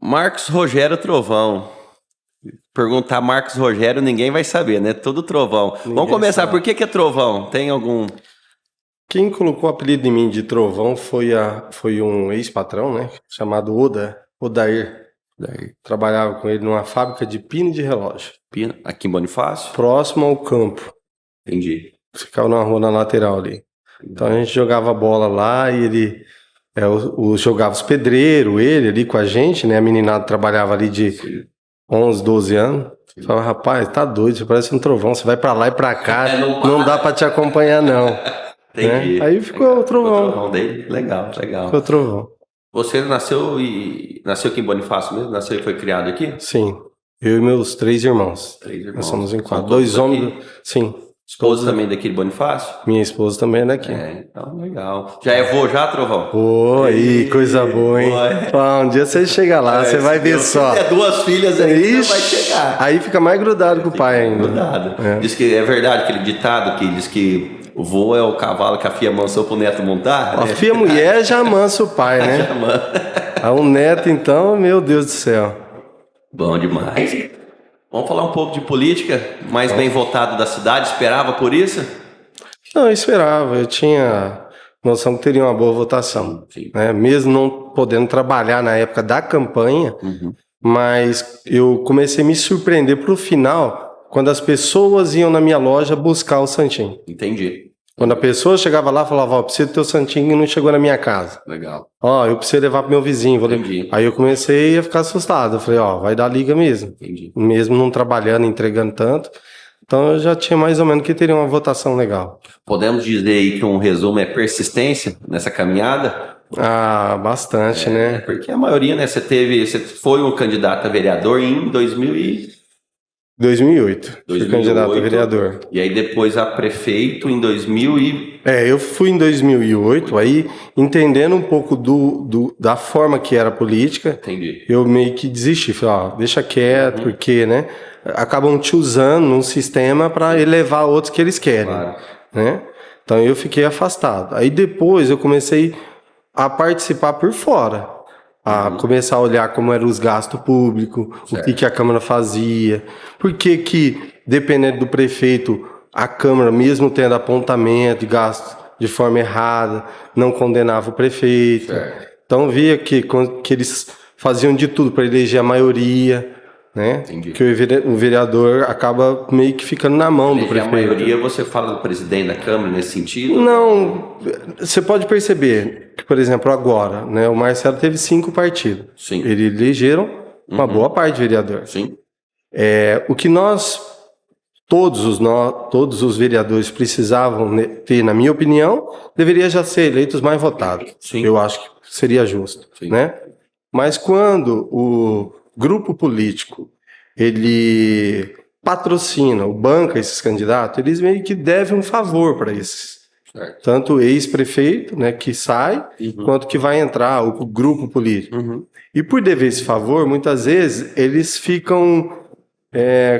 Marcos Rogério Trovão. Perguntar Marcos Rogério, ninguém vai saber, né? Todo Trovão. Vamos começar. Por que é Trovão? Tem algum... Quem colocou o apelido em mim de Trovão foi um ex-patrão, né? Chamado Odair. Trabalhava com ele numa fábrica de pino de relógio. Pino? Aqui em Bonifácio? Próximo ao campo. Entendi. Ficava numa rua na lateral ali. Então a gente jogava bola lá e ele... jogava os pedreiros, ele ali com a gente, né? A meninada trabalhava ali de 11, 12 anos. Falava, rapaz, tá doido, você parece um trovão, você vai pra lá e pra cá, não dá pra te acompanhar não. Entendi. Aí ficou o trovão. O trovão dele? Legal. Ficou o trovão. Você nasceu aqui em Bonifácio mesmo? Nasceu e foi criado aqui? Sim. Eu e meus 3 irmãos. 3 irmãos. Nós somos em 4. 2 homens. Sim. Esposa também daqui de Bonifácio? Minha esposa também é daqui. Então legal. Já é vô já, Trovão? Aí, coisa boa, hein? Um dia você chega lá, você vai ver só. Se 2 filhas aí, vai chegar. Aí fica mais grudado com o pai ainda. Grudado. Diz que é verdade aquele ditado que diz que o vô é o cavalo que a filha amansou pro neto montar? A filha mulher já amansa o pai, né? O neto, então, meu Deus do céu. Bom demais. Vamos falar um pouco de política, mais bem votado da cidade, esperava por isso? Não, eu esperava, eu tinha noção que teria uma boa votação, né? Mesmo não podendo trabalhar na época da campanha, mas eu comecei a me surpreender pro final, quando as pessoas iam na minha loja buscar o santinho. Entendi. Quando a pessoa chegava lá e falava, ó, preciso do teu santinho e não chegou na minha casa. Legal. Ó, eu preciso levar pro meu vizinho. Entendi. Aí eu comecei a ficar assustado. Eu falei, ó, vai dar liga mesmo. Entendi. Mesmo não trabalhando, entregando tanto. Então eu já tinha mais ou menos que teria uma votação legal. Podemos dizer aí que um resumo é persistência nessa caminhada? Ah, bastante, né? Porque a maioria, né, você foi um candidato a vereador em 2008. Fui candidato a vereador. E aí depois a prefeito em 2000 eu fui em 2008, aí entendendo um pouco da forma que era a política. Entendi. Eu meio que desisti, falei, ó, deixa quieto, porque, né, acabam te usando num sistema para elevar outros que eles querem, né? Então eu fiquei afastado. Aí depois eu comecei a participar por fora. A começar a olhar como eram os gastos públicos, o que a Câmara fazia, por que, dependendo do prefeito, a Câmara, mesmo tendo apontamento de gastos de forma errada, não condenava o prefeito. Então via que eles faziam de tudo para eleger a maioria, né? Entendi. Que o vereador acaba meio que ficando na mão do prefeito. A maioria, você fala do presidente da Câmara nesse sentido? Não, você pode perceber que, por exemplo, agora, né, o Marcelo teve 5 partidos. Sim. Eles elegeram uma boa parte de vereador. Sim. O que todos os vereadores precisavam ter, na minha opinião, deveria já ser eleitos mais votados. Sim. Eu acho que seria justo, né? Mas quando o grupo político ele patrocina ou banca esses candidatos, eles meio que devem um favor para esses. Tanto o ex-prefeito, né, que sai, quanto que vai entrar o grupo político. E por dever esse favor, muitas vezes eles ficam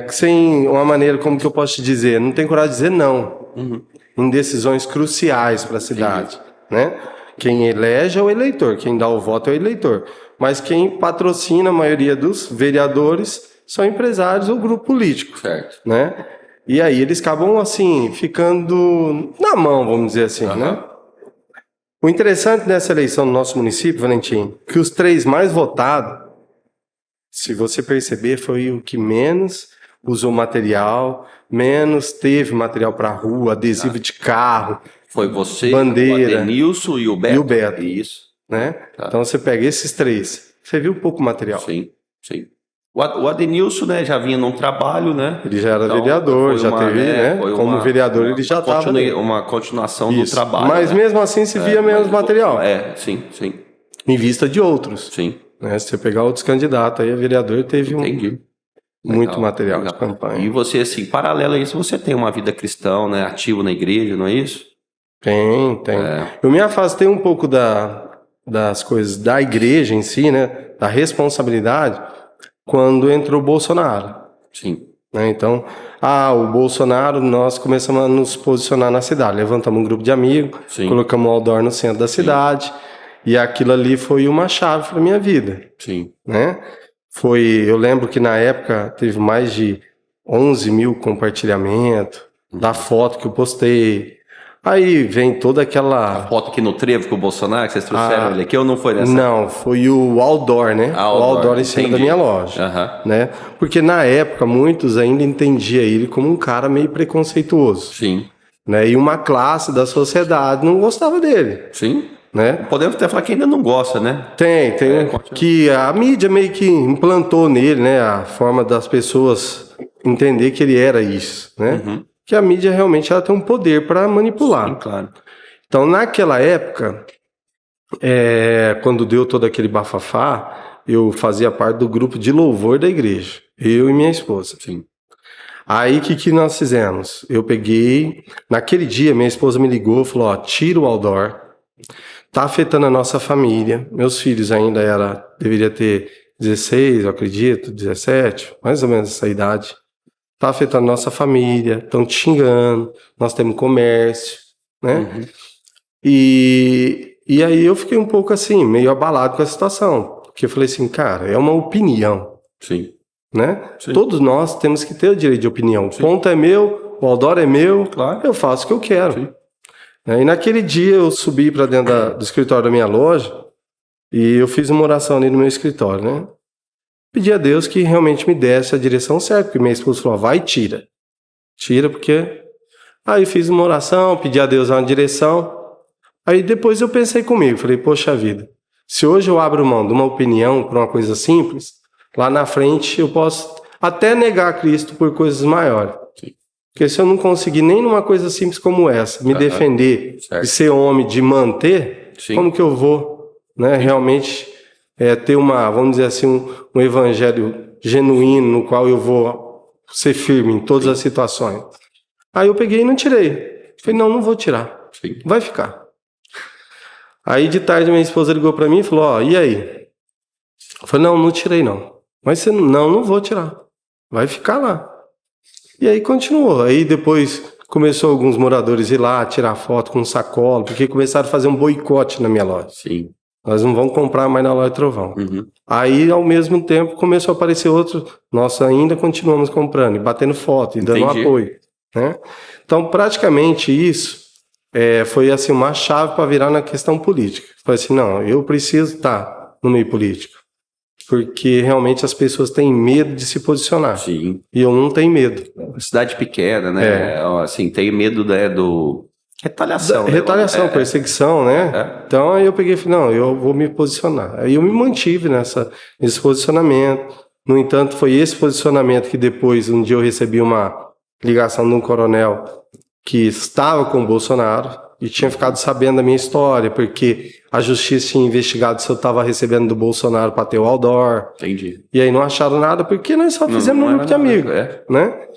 sem uma maneira, como que eu posso te dizer, não tem coragem de dizer não em decisões cruciais para a cidade, né? Quem elege é o eleitor, quem dá o voto é o eleitor. Mas quem patrocina a maioria dos vereadores são empresários ou grupo político, né? E aí eles acabam, assim, ficando na mão, vamos dizer assim, né? O interessante nessa eleição no nosso município, Valentim, que os 3 mais votados, se você perceber, foi o que menos usou material, menos teve material para rua, adesivo de carro, foi você, bandeira, o Adenilson e o Beto. Isso. Né? Então você pega esses 3, você viu pouco material. Sim. O Adenilson, né, já vinha num trabalho, né? Ele já era vereador, já teve, né? Como vereador ele já estava. Uma continuação do trabalho. Mas mesmo assim se via menos material. Sim. Em vista de outros. Sim. Né? Se você pegar outros candidatos, aí a vereador teve muito material de campanha. E você, assim, paralelo a isso, você tem uma vida cristã, né? Ativo na igreja, não é isso? Tem. Eu me afastei um pouco das coisas da igreja em si, né? Da responsabilidade, quando entrou o Bolsonaro. Sim. né? Então, o Bolsonaro, nós começamos a nos posicionar na cidade. Levantamos um grupo de amigos, Sim. colocamos o outdoor no centro da cidade, e aquilo ali foi uma chave para minha vida, Sim. né? Eu lembro que na época teve mais de 11 mil compartilhamentos da foto que eu postei. Aí vem toda aquela... Foto aqui no trevo com o Bolsonaro, que vocês trouxeram ele aqui ou não foi nessa? Não, foi o outdoor, né? O outdoor em cima da minha loja, né? Porque na época muitos ainda entendiam ele como um cara meio preconceituoso. Sim. Né? E uma classe da sociedade não gostava dele. Sim. Né? Podemos até falar que ainda não gosta, né? Tem que a mídia meio que implantou nele, né? A forma das pessoas entender que ele era isso, né? Que a mídia realmente ela tem um poder para manipular. Sim, claro. Então, naquela época, quando deu todo aquele bafafá, eu fazia parte do grupo de louvor da igreja, eu e minha esposa. Sim. Aí, o que nós fizemos? Eu peguei, naquele dia, minha esposa me ligou e falou, tira o outdoor, tá afetando a nossa família, meus filhos ainda deveria ter 16, eu acredito, 17, mais ou menos essa idade. Tá afetando nossa família, estão te xingando, nós temos comércio, né? E aí eu fiquei um pouco assim, meio abalado com a situação, porque eu falei assim, cara, é uma opinião. Sim. Né? Sim. Todos nós temos que ter o direito de opinião. O ponto é meu, o outdoor é meu, claro. Eu faço o que eu quero. Sim. E naquele dia eu subi para dentro do escritório da minha loja e eu fiz uma oração ali no meu escritório, né? Pedi a Deus que realmente me desse a direção certa, porque minha esposa falou, vai e tira. Tira porque... Aí fiz uma oração, pedi a Deus uma direção. Aí depois eu pensei comigo, falei, poxa vida, se hoje eu abro mão de uma opinião por uma coisa simples, lá na frente eu posso até negar Cristo por coisas maiores. Sim. Porque se eu não conseguir nem numa coisa simples como essa, me defender, de ser homem, de manter, como que eu vou, né, realmente ter vamos dizer assim, um evangelho genuíno no qual eu vou ser firme em todas as situações. Aí eu peguei e não tirei. Falei, não vou tirar. Sim. Vai ficar. Aí de tarde minha esposa ligou para mim e falou, e aí? Eu falei, não tirei não. Mas você não vou tirar. Vai ficar lá. E aí continuou. Aí depois começou alguns moradores ir lá tirar foto com sacola, porque começaram a fazer um boicote na minha loja. Sim. Nós não vamos comprar mais na loja Trovão. Aí, ao mesmo tempo, começou a aparecer outros. Nós ainda continuamos comprando, e batendo foto, e dando apoio. Né? Então, praticamente isso foi assim, uma chave para virar na questão política. Falei assim, não, eu preciso estar no meio político. Porque realmente as pessoas têm medo de se posicionar. Sim. E eu não tenho medo. Cidade pequena, né? Assim, tem medo do... Retaliação. Retaliação, perseguição, né? Então aí eu peguei e falei, não, eu vou me posicionar. Aí eu me mantive nesse posicionamento. No entanto, foi esse posicionamento que depois, um dia eu recebi uma ligação de um coronel que estava com o Bolsonaro e tinha ficado sabendo da minha história, porque a justiça tinha investigado se eu estava recebendo do Bolsonaro para ter o outdoor. Entendi. E aí não acharam nada, porque nós só fizemos um grupo de amigos, né?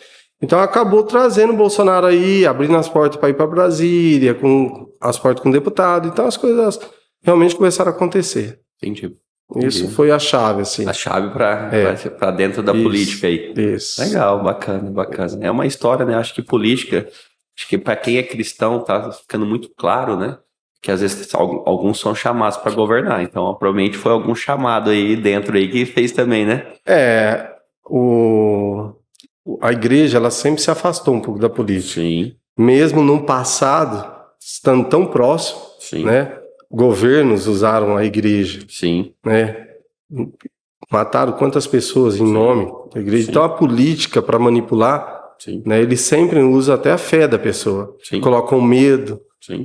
Então acabou trazendo o Bolsonaro aí, abrindo as portas para ir para Brasília, com as portas com o deputado. Então as coisas realmente começaram a acontecer. Entendi. Isso foi a chave, assim. A chave para dentro da política aí. Isso. Legal, bacana. É uma história, né? Acho que política, para quem é cristão tá ficando muito claro, né? Que às vezes alguns são chamados para governar. Então, provavelmente foi algum chamado aí dentro aí que fez também, né? A igreja, ela sempre se afastou um pouco da política. Sim. Mesmo no passado, estando tão próximo, né? Governos usaram a igreja. Sim. Né? Mataram quantas pessoas em nome da igreja. Sim. Então a política, para manipular, né, ele sempre usa até a fé da pessoa. Sim. Colocam medo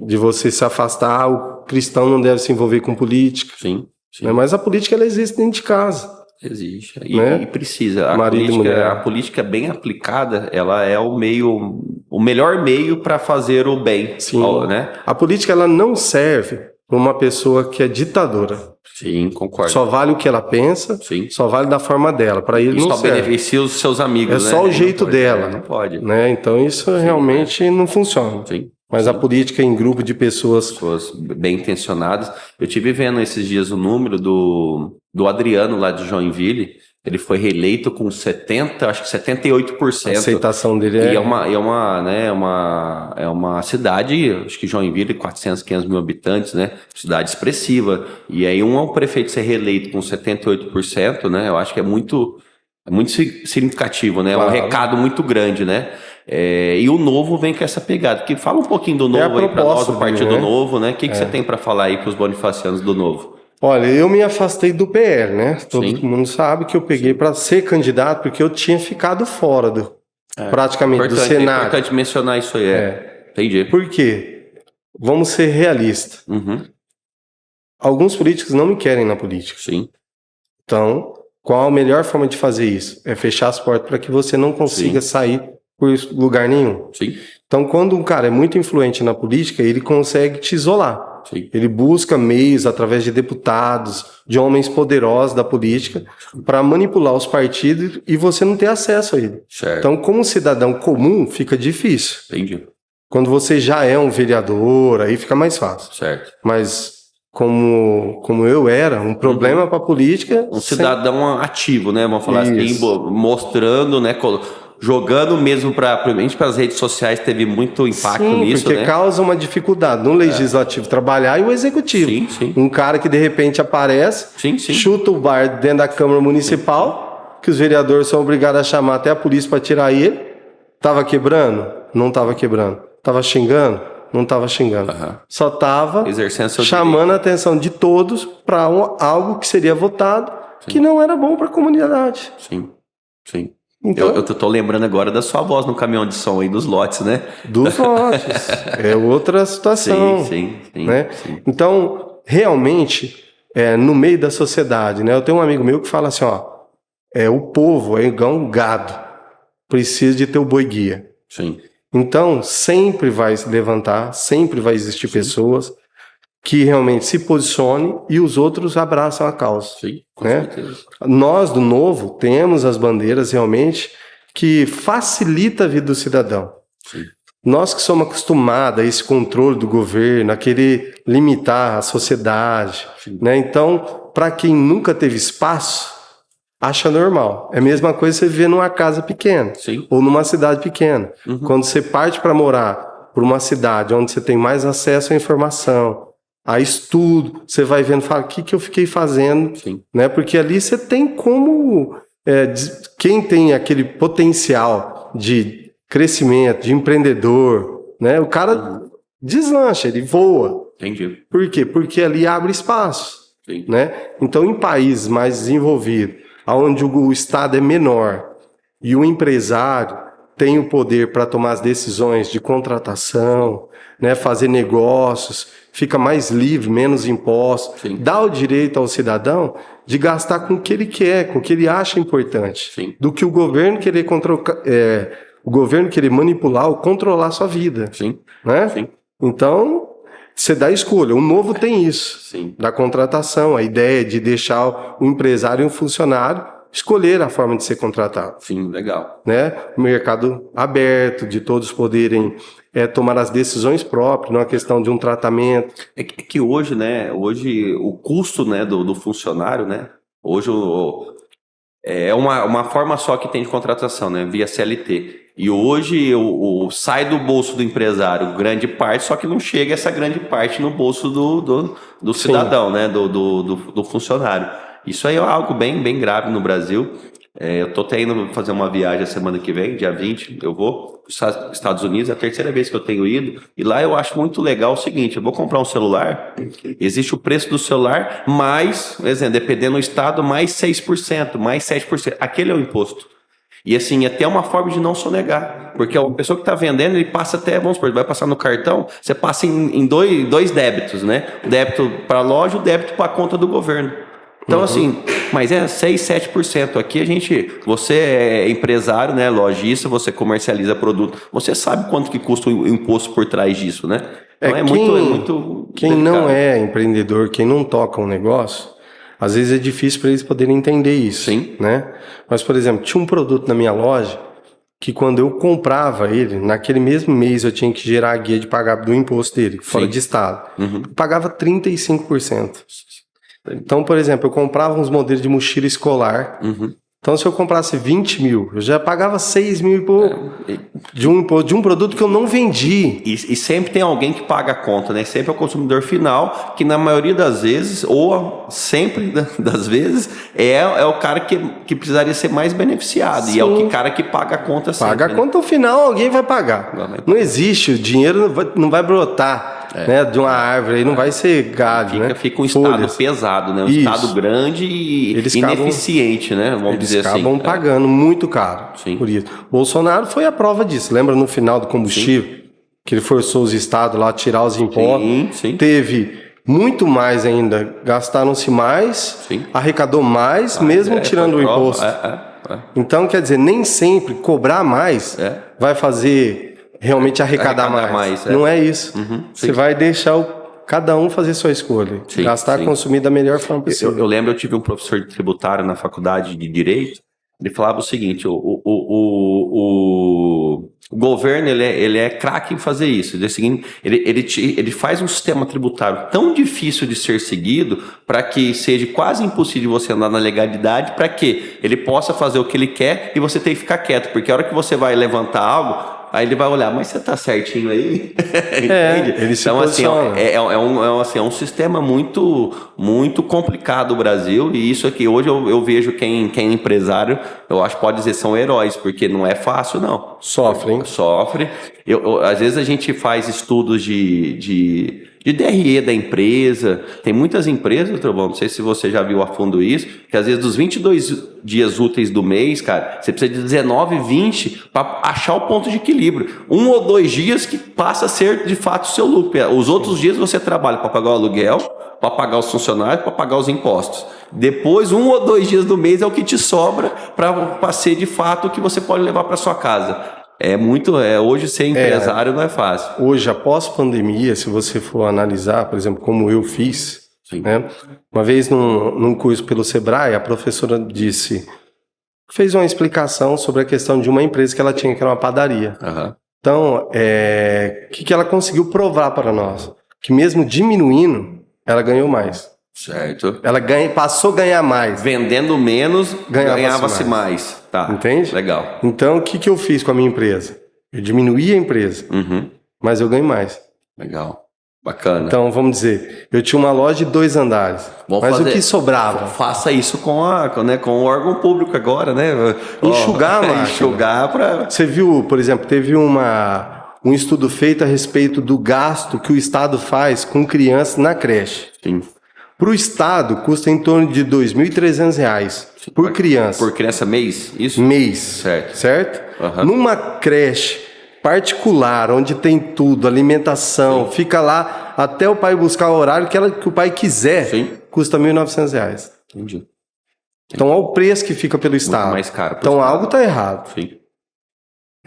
de você se afastar. O cristão não deve se envolver com política. Sim. Né? Mas a política, ela existe dentro de casa. Existe. Né? E precisa. A política bem aplicada, ela é o melhor meio para fazer o bem. Sim. Né? A política, ela não serve para uma pessoa que é ditadora. Sim, concordo. Só vale o que ela pensa, só vale da forma dela. Para ele não serve. Só beneficia os seus amigos. É só o jeito dela. Não pode. Né? Então isso realmente não funciona. Sim. Mas a política em grupo de pessoas bem intencionadas. Eu tive vendo esses dias o número do Adriano lá de Joinville, Ele foi reeleito com 78%. A aceitação dele E é uma cidade, acho que Joinville, 400, 500 mil habitantes, né? Cidade expressiva. E aí um prefeito ser reeleito com 78%, né? Eu acho que é muito significativo, né? É um recado muito grande, né? E o Novo vem com essa pegada. Que fala um pouquinho do Novo aí para nós, do Partido Novo, né? O que você tem para falar aí para os bonifacianos do Novo? Olha, eu me afastei do PL, né? Todo mundo sabe que eu peguei para ser candidato porque eu tinha ficado fora praticamente do Senado. É importante mencionar isso aí. Entendi. Por quê? Vamos ser realistas. Alguns políticos não me querem na política. Sim. Então, qual a melhor forma de fazer isso? É fechar as portas para que você não consiga sair por lugar nenhum. Sim. Então, quando um cara é muito influente na política, ele consegue te isolar. Sim. Ele busca meios, através de deputados, de homens poderosos da política, para manipular os partidos e você não ter acesso a ele. Certo. Então, como cidadão comum, fica difícil. Entendi. Quando você já é um vereador, aí fica mais fácil. Certo. Mas, como eu era, um problema para a política... Um cidadão ativo, né? Vamos falar assim, mostrando, né? Jogando mesmo principalmente para as redes sociais, teve muito impacto nisso, porque causa uma dificuldade no legislativo trabalhar e o executivo. Sim. Um cara que de repente aparece, chuta o bar dentro da Câmara Municipal, que os vereadores são obrigados a chamar até a polícia para tirar ele. Tava quebrando? Não tava quebrando. Tava xingando? Não tava xingando. Só tava chamando a atenção de todos para algo que seria votado, que não era bom para a comunidade. Sim. Então, eu tô lembrando agora da sua voz no caminhão de som aí dos lotes, né? Dos lotes. É outra situação. Sim. Então, realmente, no meio da sociedade, né? Eu tenho um amigo meu que fala assim, o povo é igual um gado. Precisa de ter o boi guia. Sim. Então, sempre vai se levantar, sempre vai existir pessoas que realmente se posicionem e os outros abraçam a causa. Sim, com né? certeza. Nós, do Novo, temos as bandeiras realmente que facilita a vida do cidadão. Sim. Nós que somos acostumados a esse controle do governo, a querer limitar a sociedade, né? Então, para quem nunca teve espaço, acha normal. É a mesma coisa você viver numa casa pequena ou numa cidade pequena. Quando você parte para morar por uma cidade onde você tem mais acesso à informação, a estudo, você vai vendo, fala, o que eu fiquei fazendo, né? Porque ali você tem como, quem tem aquele potencial de crescimento, de empreendedor, né? O cara deslancha, ele voa. Entendi. Por quê? Porque ali abre espaço, né? Então, em países mais desenvolvidos, onde o Estado é menor e o empresário tem o poder para tomar as decisões de contratação, né? Fazer negócios, fica mais livre, menos impostos, dá o direito ao cidadão de gastar com o que ele quer, com o que ele acha importante, do que o governo querer manipular ou controlar a sua vida. Né? Então, você dá escolha. O Novo tem isso, da contratação, a ideia de deixar o empresário e o funcionário escolher a forma de ser contratado. Legal. Né? O mercado aberto, de todos poderem tomar as decisões próprias, não é uma questão de um tratamento. É que hoje, né? Hoje o custo, né, do funcionário, né? Hoje é uma forma só que tem de contratação, né? Via CLT. E hoje sai do bolso do empresário grande parte, só que não chega essa grande parte no bolso do cidadão, né? Do funcionário. Isso aí é algo bem grave no Brasil. Eu estou até indo fazer uma viagem a semana que vem, dia 20, eu vou para os Estados Unidos, é a terceira vez que eu tenho ido, e lá eu acho muito legal o seguinte, eu vou comprar um celular, existe o preço do celular, mais, por exemplo, dependendo do estado, mais 6%, mais 7%, aquele é o imposto. E assim, até uma forma de não sonegar, porque a pessoa que está vendendo, ele passa até, vamos supor, ele vai passar no cartão, você passa em dois débitos, né? O débito para a loja e o débito para a conta do governo. Então, assim, mas é 6, 7%. Aqui você é empresário, né, lojista, você comercializa produto, você sabe quanto que custa o imposto por trás disso, né? Então muito quem delicado. Não é empreendedor, quem não toca um negócio, às vezes é difícil para eles poderem entender isso, né? Mas, por exemplo, tinha um produto na minha loja que quando eu comprava ele, naquele mesmo mês eu tinha que gerar a guia de pagar do imposto dele, fora de estado. Eu pagava 35%. Então, por exemplo, eu comprava uns modelos de mochila escolar Então, se eu comprasse 20 mil, eu já pagava 6 mil e pouco de um produto que eu não vendi. E sempre tem alguém que paga a conta, né? Sempre é o consumidor final, que na maioria das vezes, ou sempre das vezes, é o cara que precisaria ser mais beneficiado. Sim. E é o cara que paga a conta sempre. Paga a conta, no final alguém vai pagar. Não existe, o dinheiro não vai brotar. Né, de uma árvore aí, não vai ser galho, fica um estado pesado, né? Um estado grande e ineficiente, né? Vamos dizer assim. Eles acabam pagando muito caro por isso. Bolsonaro foi a prova disso. Lembra no final do combustível, que ele forçou os estados lá a tirar os impostos? Sim. Teve muito mais ainda, gastaram-se mais, arrecadou mais, mesmo tirando o imposto. Então, quer dizer, nem sempre cobrar mais vai fazer realmente arrecadar mais. Não é isso. Você vai deixar cada um fazer sua escolha. Gastar, consumir da melhor forma possível. Eu lembro, eu tive um professor de tributário na faculdade de Direito, ele falava o seguinte, o governo ele é craque em fazer isso. Ele faz um sistema tributário tão difícil de ser seguido para que seja quase impossível você andar na legalidade, para que ele possa fazer o que ele quer e você tem que ficar quieto, porque a hora que você vai levantar algo, aí ele vai olhar, mas você tá certinho aí? Entende? Ele se então, assim, é um sistema muito, muito complicado o Brasil, e isso aqui, hoje eu vejo quem é empresário, eu acho que pode dizer são heróis, porque não é fácil, não. Sofre, hein? Sofre. Às vezes a gente faz estudos de DRE da empresa. Tem muitas empresas, Trovão, não sei se você já viu a fundo isso, que às vezes dos 22 dias úteis do mês, cara, você precisa de 19, 20 para achar o ponto de equilíbrio. 1 ou 2 dias que passa a ser de fato o seu lucro. Os outros dias você trabalha para pagar o aluguel, para pagar os funcionários, para pagar os impostos. Depois, 1 ou 2 dias do mês é o que te sobra para ser de fato o que você pode levar para sua casa. Hoje ser empresário não é fácil. Hoje, após pandemia, se você for analisar, por exemplo, como eu fiz, né? Uma vez num curso pelo Sebrae, a professora fez uma explicação sobre a questão de uma empresa que ela tinha, que era uma padaria. Então, o que ela conseguiu provar para nós? Que mesmo diminuindo, ela ganhou mais. Certo. Ela passou a ganhar mais. Vendendo menos, ganhava-se mais. Tá. Entende? Legal. Então, o que eu fiz com a minha empresa? Eu diminuí a empresa, mas eu ganho mais. Legal. Bacana. Então, vamos dizer, eu tinha uma loja de 2 andares, o que sobrava? Faça isso com o órgão público agora, né? Enxugar, mano. Enxugar para... Você viu, por exemplo, teve um estudo feito a respeito do gasto que o Estado faz com crianças na creche. Sim. Para o Estado, custa em torno de R$ 2.300 por criança. Por criança mês? Isso? Mês. Certo? Numa creche particular, onde tem tudo, alimentação, fica lá até o pai buscar o horário que o pai quiser, custa R$ 1.900. Entendi. Então, olha o preço que fica pelo Estado. Muito mais caro. Então, algo está errado. Sim.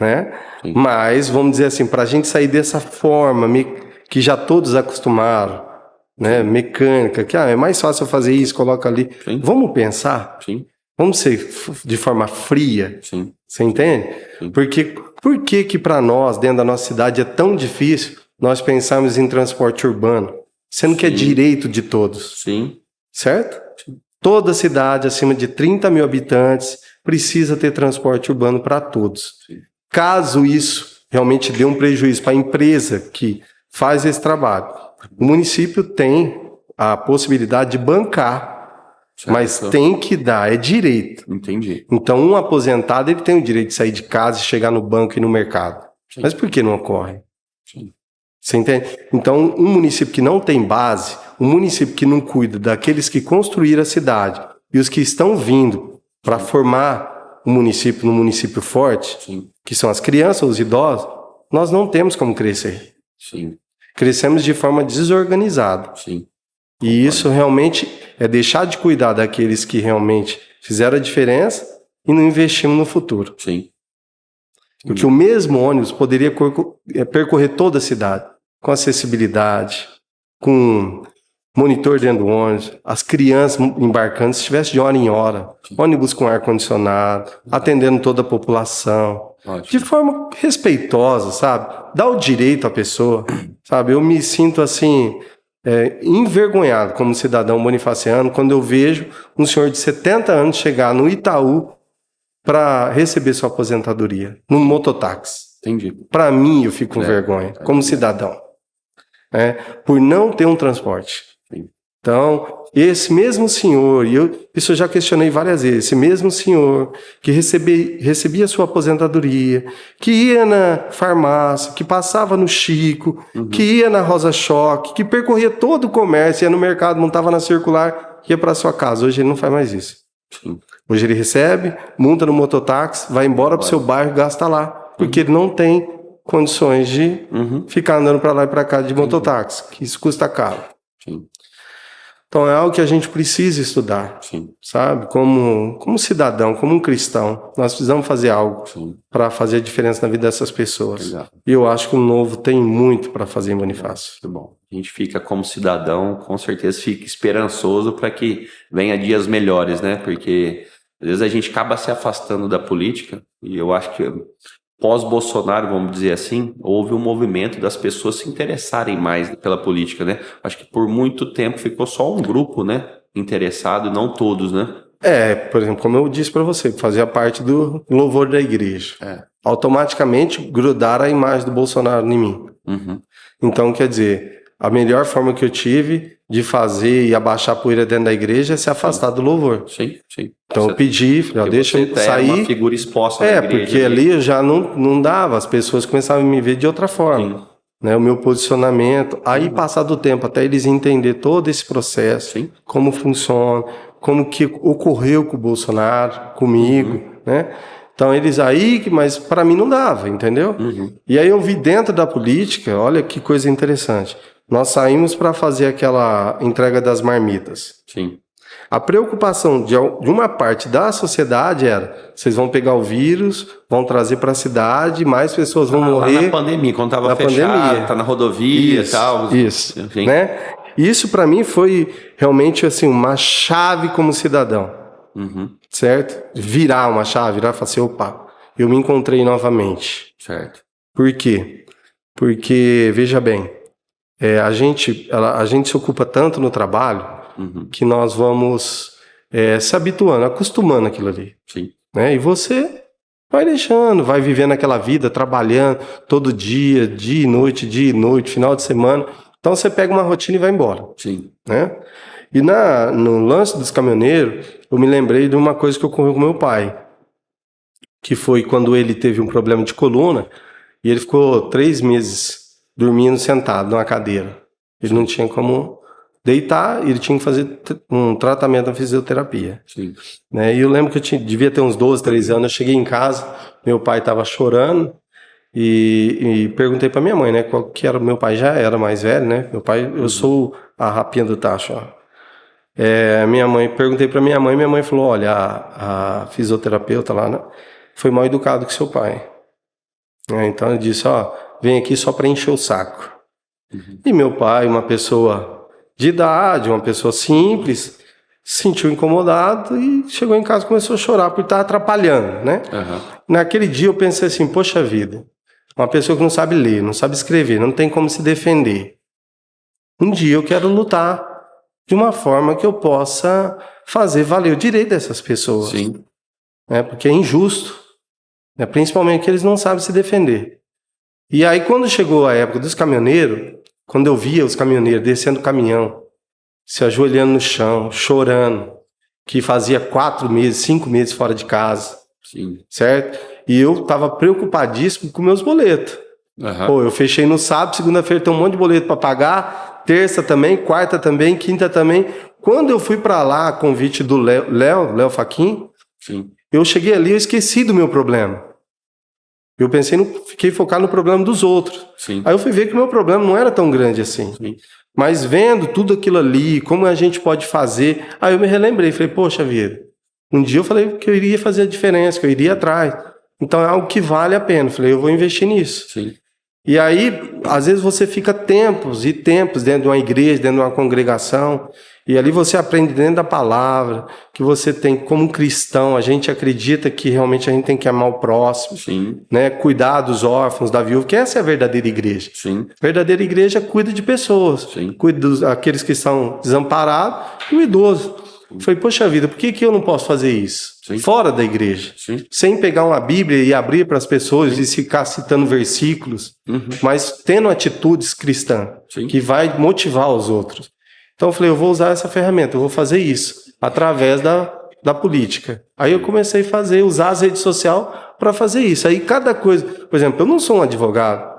Né? Mas, vamos dizer assim, para a gente sair dessa forma que já todos acostumaram, né? Mecânica, que é mais fácil fazer isso, coloca ali. Vamos pensar? Vamos ser de forma fria? Você entende? Porque por que para nós, dentro da nossa cidade, é tão difícil nós pensarmos em transporte urbano, sendo que é direito de todos? Certo? Toda cidade acima de 30 mil habitantes precisa ter transporte urbano para todos. Caso isso realmente dê um prejuízo para a empresa que faz esse trabalho, o município tem a possibilidade de bancar, mas tem que dar, é direito. Entendi. Então, um aposentado ele tem o direito de sair de casa e chegar no banco e no mercado. Mas por que não ocorre? Você entende? Então, um município que não tem base, um município que não cuida daqueles que construíram a cidade e os que estão vindo para formar um município num município forte, que são as crianças, os idosos, nós não temos como crescer. Crescemos de forma desorganizada. E isso realmente é deixar de cuidar daqueles que realmente fizeram a diferença e não investimos no futuro. Porque o mesmo ônibus poderia percorrer toda a cidade, com acessibilidade, com monitor dentro do ônibus, as crianças embarcando, se estivesse de hora em hora, ônibus com ar-condicionado, atendendo toda a população, de forma respeitosa, sabe? Dá o direito à pessoa, sabe? Eu me sinto assim, envergonhado como cidadão bonifaciano quando eu vejo um senhor de 70 anos chegar no Itaú para receber sua aposentadoria no mototáxi. Entendi. Para mim, eu fico com vergonha, como cidadão, né, por não ter um transporte. Sim. Então, esse mesmo senhor, e isso eu já questionei várias vezes, esse mesmo senhor que recebia sua aposentadoria, que ia na farmácia, que passava no Chico, que ia na Rosa Choque, que percorria todo o comércio, ia no mercado, montava na circular, ia para sua casa. Hoje ele não faz mais isso. Sim. Hoje ele recebe, monta no mototáxi, vai embora para o seu bairro e gasta lá, porque ele não tem condições de ficar andando para lá e para cá de mototáxi, que isso custa caro. Sim. Então é algo que a gente precisa estudar, sabe? Como cidadão, como um cristão, nós precisamos fazer algo para fazer a diferença na vida dessas pessoas. Exato. E eu acho que o Novo tem muito para fazer em Bonifácio. Muito bom. A gente fica como cidadão, com certeza fica esperançoso para que venha dias melhores, né? Porque às vezes a gente acaba se afastando da política e eu acho que pós-Bolsonaro, vamos dizer assim, houve um movimento das pessoas se interessarem mais pela política, né? Acho que por muito tempo ficou só um grupo, né, interessado, não todos, né? Por exemplo, como eu disse para você, fazia parte do louvor da igreja. Automaticamente grudaram a imagem do Bolsonaro em mim. Então, quer dizer, a melhor forma que eu tive de fazer e abaixar a poeira dentro da igreja é se afastar do louvor. Sim. Então eu pedi, falei, deixa eu sair. Uma figura exposta na igreja. Porque ali eu já não dava, as pessoas começavam a me ver de outra forma. Né, o meu posicionamento. Aí, passado o tempo, até eles entenderem todo esse processo, como funciona, como que ocorreu com o Bolsonaro, comigo, né? Então eles aí, mas para mim não dava, entendeu? E aí eu vi dentro da política, olha que coisa interessante. Nós saímos para fazer aquela entrega das marmitas. Sim. A preocupação de uma parte da sociedade era: vocês vão pegar o vírus, vão trazer para a cidade, mais pessoas vão morrer. Lá na pandemia, quando estava fechado, tá na rodovia e tal. Isso, né? Isso para mim foi realmente assim uma chave como cidadão, certo? Virar uma chave, virar e falar assim, opa, eu me encontrei novamente. Certo. Por quê? Porque, veja bem, a gente se ocupa tanto no trabalho que nós vamos se habituando, acostumando aquilo ali. Sim. Né? E você vai deixando, vai vivendo aquela vida, trabalhando todo dia e noite, final de semana. Então você pega uma rotina e vai embora. Sim. Né? E no lance dos caminhoneiros, eu me lembrei de uma coisa que ocorreu com meu pai, que foi quando ele teve um problema de coluna e ele ficou 3 meses dormindo sentado numa cadeira. Ele não tinha como deitar, ele tinha que fazer um tratamento na fisioterapia. Sim. Né? E eu lembro que eu devia ter uns 12, 13 anos, eu cheguei em casa, meu pai estava chorando e perguntei para minha mãe, né, qual que era, meu pai já era mais velho, né, meu pai, eu sou a rapinha do tacho, ó. Perguntei para minha mãe falou, olha, a fisioterapeuta lá, né, foi mal educado com seu pai. Então ele disse, ó, vem aqui só para encher o saco. E meu pai, uma pessoa de idade, uma pessoa simples, se sentiu incomodado e chegou em casa e começou a chorar por estar atrapalhando, né? Naquele dia eu pensei assim, poxa vida, uma pessoa que não sabe ler, não sabe escrever, não tem como se defender. Um dia eu quero lutar de uma forma que eu possa fazer valer o direito dessas pessoas. Sim. Porque é injusto, né? Principalmente que eles não sabem se defender. E aí quando chegou a época dos caminhoneiros, quando eu via os caminhoneiros descendo o caminhão, se ajoelhando no chão, chorando, que fazia 4 meses, 5 meses fora de casa, certo? E eu estava preocupadíssimo com meus boletos. Pô, eu fechei no sábado, segunda-feira tem um monte de boleto para pagar, terça também, quarta também, quinta também. Quando eu fui para lá, a convite do Léo Fachin, eu cheguei ali, eu esqueci do meu problema. Eu fiquei focado no problema dos outros. Aí eu fui ver que o meu problema não era tão grande assim. Mas vendo tudo aquilo ali, como a gente pode fazer, aí eu me relembrei, falei, poxa vida, um dia eu falei que eu iria fazer a diferença, que eu iria atrás. Então é algo que vale a pena. Falei, eu vou investir nisso. E aí, às vezes você fica tempos e tempos dentro de uma igreja, dentro de uma congregação, e ali você aprende dentro da palavra, que você tem, como cristão, a gente acredita que realmente a gente tem que amar o próximo, né? Cuidar dos órfãos, da viúva, que essa é a verdadeira igreja. A verdadeira igreja cuida de pessoas, cuida daqueles que são desamparados e o idoso. Falei, poxa vida, por que eu não posso fazer isso? Sim. Fora da igreja. Sim. Sem pegar uma Bíblia e abrir para as pessoas e ficar citando versículos, mas tendo atitudes cristãs, que vai motivar os outros. Então eu falei, eu vou usar essa ferramenta, eu vou fazer isso, através da política. Aí eu comecei a usar as redes sociais para fazer isso. Aí cada coisa, por exemplo, eu não sou um advogado,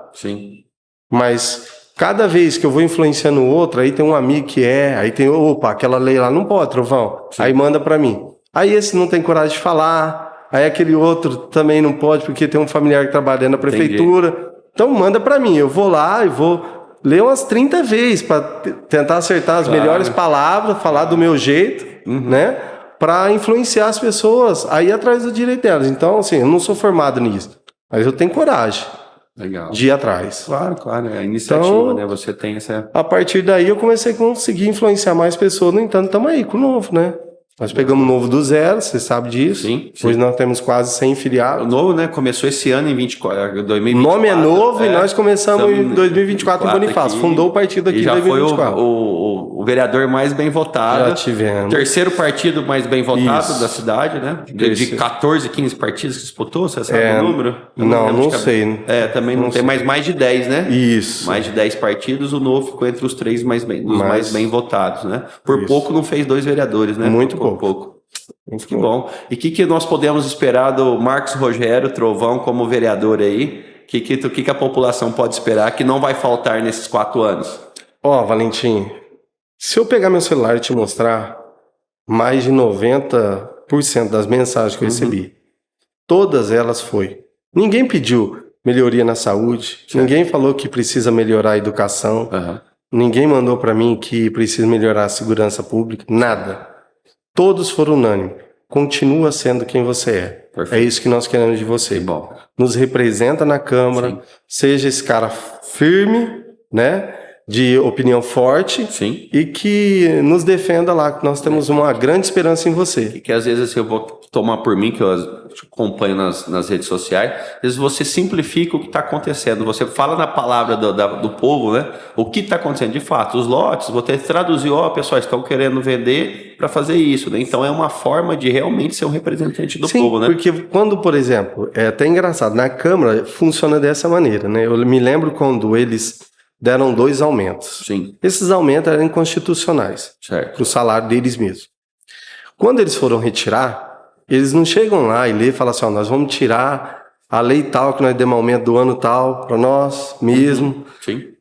mas cada vez que eu vou influenciando o outro, aí tem um amigo que aí tem, opa, aquela lei lá não pode, Trovão. Aí manda para mim. Aí esse não tem coragem de falar, aí aquele outro também não pode porque tem um familiar que trabalha na prefeitura. Entendi. Então manda para mim, eu vou lá e vou ler umas 30 vezes para tentar acertar as melhores palavras, falar do meu jeito, né? Para influenciar as pessoas aí atrás do direito delas. Então, assim, eu não sou formado nisso, mas eu tenho coragem. Legal. De ir atrás. Claro, é a iniciativa, então, né? Você tem essa... A partir daí eu comecei a conseguir influenciar mais pessoas, no entanto, estamos aí com o novo, né? Nós pegamos o novo do zero, você sabe disso. Sim. Hoje nós temos quase 100 filiados. O novo, né? Começou esse ano em 2024. O nome é novo e nós começamos em 2024 em Bonifácio. Fundou o partido aqui em 2024. Já foi o vereador mais bem votado. Já tivemos. Terceiro partido mais bem votado da cidade, né? De 14, 15 partidos que disputou, você sabe o número? Não sei. Também não tem, mas mais de 10, né? Isso. Mais de 10 partidos, o novo ficou entre os três mais bem votados, né? Por pouco não fez 2 vereadores, né? Muito pouco. Que bom. E o que nós podemos esperar do Marcos Rogério Trovão como vereador aí? O que a população pode esperar que não vai faltar nesses 4 anos? Valentim, se eu pegar meu celular e te mostrar, mais de 90% das mensagens que eu recebi, todas elas foi. Ninguém pediu melhoria na saúde, ninguém falou que precisa melhorar a educação, ninguém mandou para mim que precisa melhorar a segurança pública, nada. Todos foram unânimes. Continua sendo quem você é. Perfeito. É isso que nós queremos de você. Bom. Nos representa na Câmara, seja esse cara firme, né? De opinião forte e que nos defenda lá, que nós temos uma grande esperança em você. Que às vezes eu vou tomar por mim, que eu acompanho nas redes sociais, às vezes você simplifica o que está acontecendo, você fala na palavra do povo, né? O que está acontecendo de fato, os lotes, você traduziu, pessoal, estão querendo vender para fazer isso, né? Então é uma forma de realmente ser um representante do povo, né? Porque quando, por exemplo, é até engraçado, na Câmara funciona dessa maneira, né? Eu me lembro quando eles deram 2 aumentos. Esses aumentos eram inconstitucionais para o salário deles mesmos. Quando eles foram retirar, eles não chegam lá e lê e falam assim, nós vamos tirar a lei tal, que nós demos aumento do ano tal, para nós mesmo.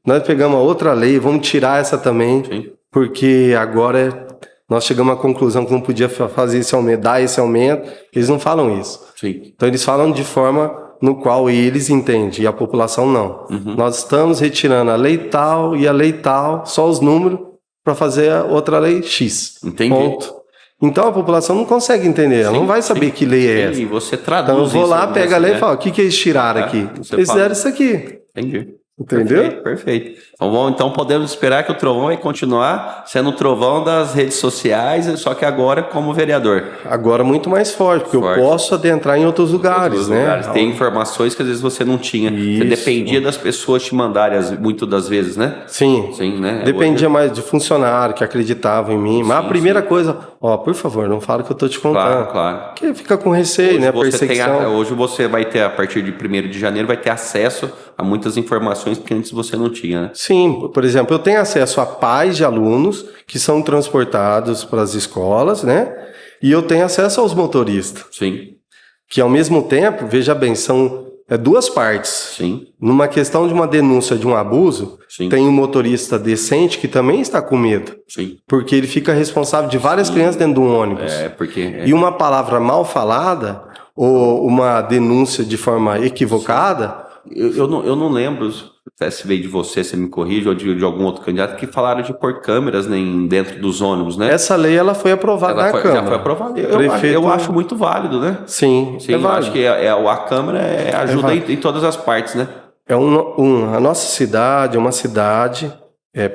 Nós pegamos a outra lei, vamos tirar essa também, porque agora nós chegamos à conclusão que não podia fazer esse aumento, dar esse aumento. Eles não falam isso. Então eles falam de forma no qual eles entendem e a população não. Nós estamos retirando a lei tal e a lei tal, só os números, para fazer a outra lei X. Entendi. Ponto. Então a população não consegue entender, ela não vai saber que lei é essa. E você traduz. Então eu vou lá, pega a lei e falo, o que eles tiraram aqui? Eles fizeram isso aqui. Entendi. Entendeu? Perfeito. Então podemos esperar que o Trovão vai continuar sendo o Trovão das redes sociais, só que agora como vereador. Agora muito mais forte, porque eu posso adentrar em outros lugares, né? Tem informações que às vezes você não tinha. Você dependia das pessoas te mandarem, muito das vezes, né? Sim, né? Dependia mais de funcionário que acreditavam em mim. Mas a primeira coisa, por favor, não fala que eu tô te contando. Claro. Porque fica com receio, né? Perseguição. Hoje você vai ter, a partir de 1º de janeiro, vai ter acesso a muitas informações que antes você não tinha, né? Sim, por exemplo, eu tenho acesso a pais de alunos que são transportados para as escolas, né? E eu tenho acesso aos motoristas. Que ao mesmo tempo, veja bem, são 2 partes. Numa questão de uma denúncia de um abuso, tem um motorista decente que também está com medo. Porque ele fica responsável de várias crianças dentro de um ônibus. E uma palavra mal falada, ou uma denúncia de forma equivocada... Eu não lembro, se veio de você me corrige, ou de algum outro candidato, que falaram de pôr câmeras dentro dos ônibus, né? Essa lei ela foi aprovada na Câmara. Já foi aprovada. Eu acho muito válido, né? Sim, eu acho que a Câmara ajuda em todas as partes, né? A nossa cidade é uma cidade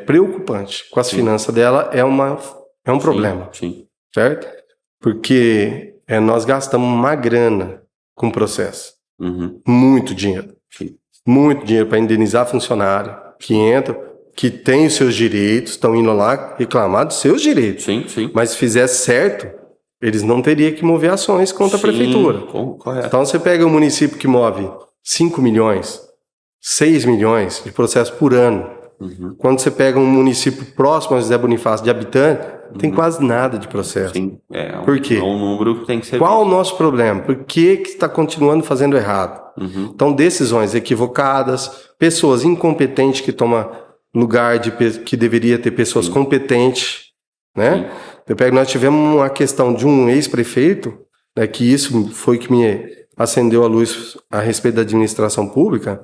preocupante. Com as finanças dela é um problema. Certo? Porque nós gastamos uma grana com o processo. Muito dinheiro. Muito dinheiro para indenizar funcionário que entra, que têm os seus direitos, estão indo lá reclamar dos seus direitos. Sim, sim. Mas se fizesse certo, eles não teriam que mover ações contra a prefeitura. Correto. Então você pega um município que move 5 milhões, 6 milhões de processos por ano. Quando você pega um município próximo a José Bonifácio de habitante, tem quase nada de processo. Sim, Por quê? É um número que tem que ser Qual visto. o nosso problema? Por que está continuando fazendo errado? Então, decisões equivocadas, pessoas incompetentes que tomam lugar de que deveria ter pessoas competentes, né? Eu pego, nós tivemos uma questão de um ex-prefeito, né, que isso foi que me acendeu a luz a respeito da administração pública.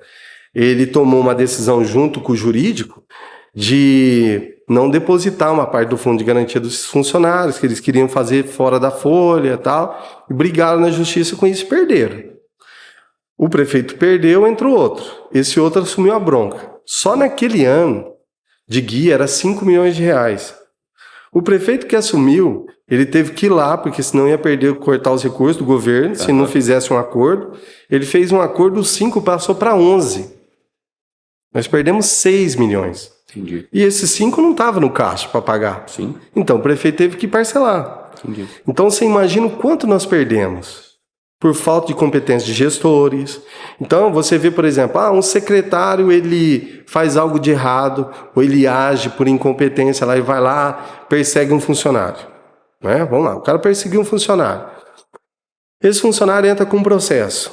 Ele tomou uma decisão junto com o jurídico de não depositar uma parte do fundo de garantia dos funcionários, que eles queriam fazer fora da folha e tal, e brigaram na justiça com isso e perderam. O prefeito perdeu, entrou outro. Esse outro assumiu a bronca. Só naquele ano de guia era 5 milhões de reais. O prefeito que assumiu, ele teve que ir lá, porque senão ia cortar os recursos do governo, se não fizesse um acordo. Ele fez um acordo, 5 passou para 11. Nós perdemos 6 milhões. Entendi. E esses 5 não estavam no caixa para pagar. Sim. Então o prefeito teve que parcelar. Entendi. Então você imagina o quanto nós perdemos por falta de competência de gestores. Então você vê, por exemplo, um secretário ele faz algo de errado, ou ele age por incompetência lá e vai lá, persegue um funcionário. Né? Vamos lá, o cara perseguiu um funcionário. Esse funcionário entra com um processo,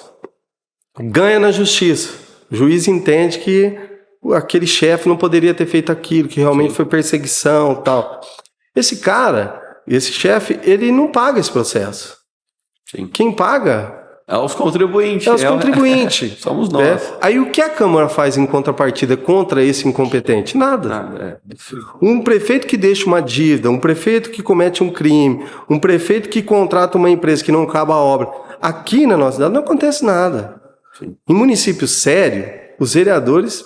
ganha na justiça. O juiz entende que aquele chefe não poderia ter feito aquilo, que realmente foi perseguição e tal. Esse cara, esse chefe, ele não paga esse processo. Sim. Quem paga é os contribuintes. É os contribuintes. Somos nós. Aí o que a Câmara faz em contrapartida contra esse incompetente? Nada. Um prefeito que deixa uma dívida, um prefeito que comete um crime, um prefeito que contrata uma empresa que não acaba a obra. Aqui na nossa cidade não acontece nada. Sim. Em município sério, os vereadores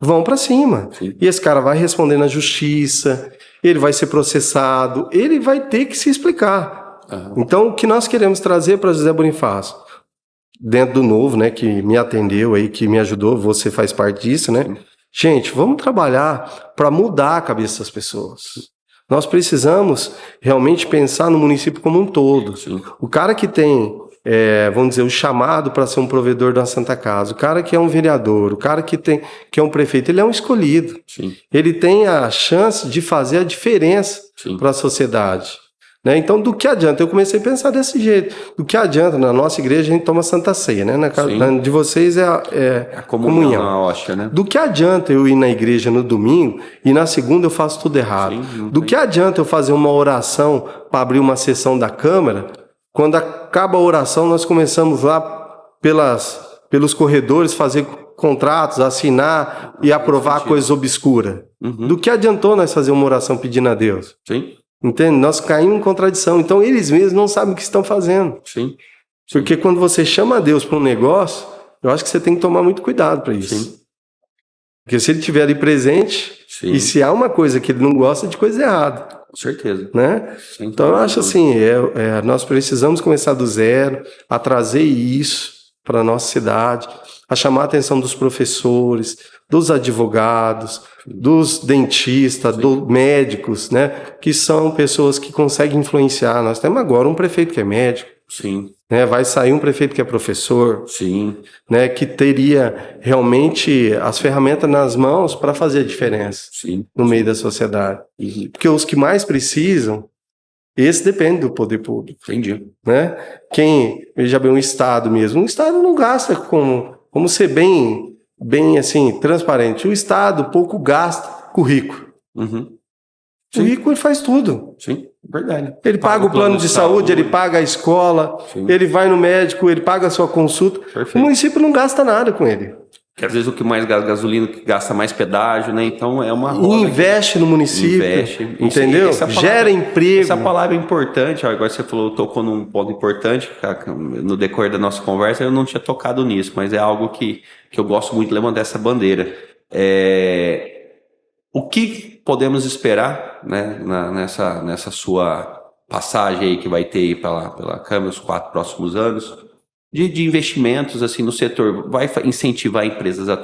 vão para cima. Sim. E esse cara vai responder na justiça, ele vai ser processado, ele vai ter que se explicar. Então, o que nós queremos trazer para José Bonifácio, dentro do Novo, né, que me atendeu aí, que me ajudou, você faz parte disso, né? Gente, vamos trabalhar para mudar a cabeça das pessoas. Nós precisamos realmente pensar no município como um todo. Sim. O cara que tem, vamos dizer, o chamado para ser um provedor da Santa Casa, o cara que é um vereador, o cara que é um prefeito, ele é um escolhido. Sim. Ele tem a chance de fazer a diferença para a sociedade. Né? Então, do que adianta? Eu comecei a pensar desse jeito. Do que adianta? Na nossa igreja a gente toma Santa Ceia, né? Na de vocês é a comunhão. Na hóstia, né? Do que adianta eu ir na igreja no domingo e na segunda eu faço tudo errado? Sim, do que adianta eu fazer uma oração para abrir uma sessão da Câmara? Quando acaba a oração, nós começamos lá pelos corredores fazer contratos, assinar e aprovar coisas obscuras. Do que adiantou nós fazer uma oração pedindo a Deus? Sim. Entende? Nós caímos em contradição. Então, eles mesmos não sabem o que estão fazendo. Sim. Porque quando você chama a Deus para um negócio, eu acho que você tem que tomar muito cuidado para isso. Sim. Porque se ele estiver ali presente, e se há uma coisa que ele não gosta, de coisa errada. Com certeza. Né? Então, eu acho assim, nós precisamos começar do zero, a trazer isso para a nossa cidade, a chamar a atenção dos professores, dos advogados, dos dentistas, dos médicos, né? Que são pessoas que conseguem influenciar. Nós temos agora um prefeito que é médico. Sim. Né? Vai sair um prefeito que é professor. Sim. Né? Que teria realmente as ferramentas nas mãos para fazer a diferença no meio da sociedade. Porque os que mais precisam, esse depende do poder público. Entendi. Né? Veja bem, um Estado mesmo. Um Estado não gasta como ser bem assim, transparente. O Estado pouco gasta com o rico. O rico, ele faz tudo. Sim, verdade. Ele paga o plano de saúde, ele paga a escola, ele vai no médico, ele paga a sua consulta. Perfeito. O município não gasta nada com ele. Que às vezes o que mais gasta gasolina, que gasta mais pedágio, né? Então é uma roda. Investe no município. Entendeu? Gera emprego. Essa palavra é importante. Agora você falou, tocou num ponto importante no decorrer da nossa conversa. Eu não tinha tocado nisso, mas é algo que eu gosto muito de levantar essa bandeira. O que podemos esperar, né, nessa sua passagem aí que vai ter aí pela Câmara os 4 próximos anos? de investimentos assim no setor? Vai incentivar empresas a